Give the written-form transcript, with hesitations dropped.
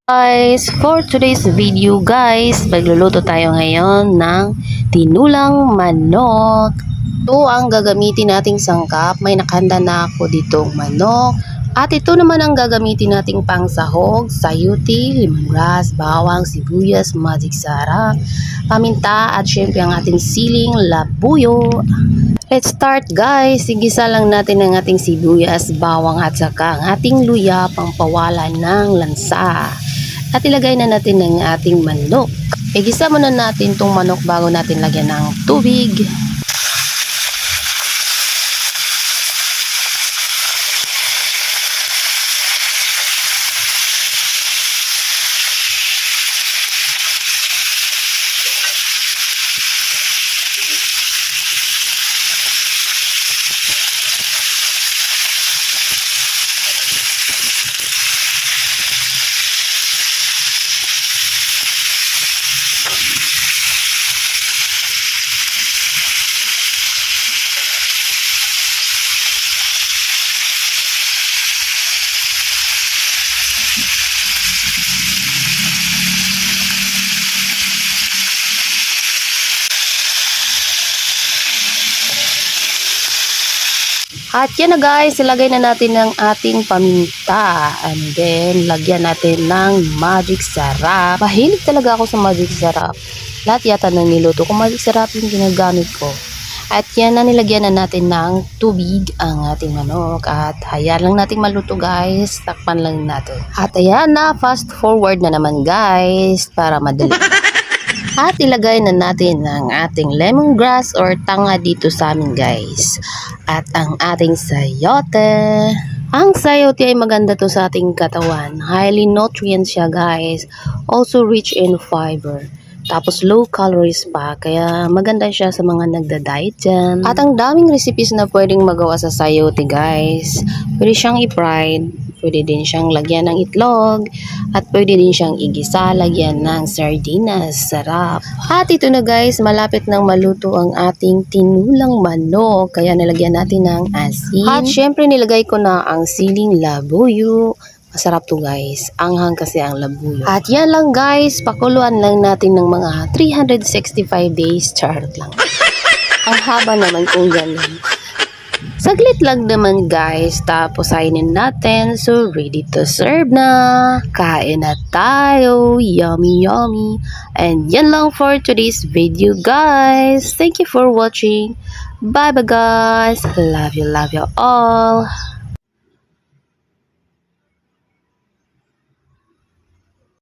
Guys, for today's video guys, magluluto tayo ngayon ng tinulang manok. Ito ang gagamitin nating sangkap. May nakahanda na ako ditong manok. At ito naman ang gagamitin nating pangsahog, sayuti, lemongrass, bawang, sibuyas, magic sarap, paminta at syempre ang ating siling labuyo. Let's start guys. Igisa lang natin ang ating sibuyas, bawang at saka ang ating luya pampawalan ng lansa. At ilagay na natin ang ating manok. Igisa muna natin itong manok bago natin lagyan ng tubig. At yan na guys, ilagay na natin ang ating paminta. And then, lagyan natin ng magic sarap. Mahilig talaga ako sa magic sarap. Lahat yata ng niluto ko, magic sarap yung ginagamit ko. At yan na, nilagyan na natin ng tubig ang ating manok. At hayaan lang natin maluto guys. Takpan lang natin. At ayan na, fast forward na naman guys. Para madali. At ilagay na natin ang ating lemongrass or tanga dito sa amin guys. At ang ating sayote. Ang sayote ay maganda to sa ating katawan. Highly nutrient siya guys. Also rich in fiber. Tapos low calories pa. Kaya maganda siya sa mga nagda-diet dyan. At ang daming recipes na pwedeng magawa sa sayote guys. Pwede siyang i-fried. Pwede din siyang lagyan ng itlog. At pwede din siyang igisa, lagyan ng sardinas. Sarap. At ito na guys, malapit nang maluto ang ating tinulang manok. Kaya nilagyan natin ng asin. At syempre nilagay ko na ang siling labuyo. Masarap to guys. Anghang kasi ang labuyo. At yan lang guys, pakuluan lang natin ng mga 365 days. Charot lang. Ang haba naman kung ganun. Saglit lang naman guys, tapos ayunin natin. So ready to serve na. Kain na tayo. Yummy yummy. And yan lang for today's video guys. Thank you for watching. Bye bye guys. Love you all.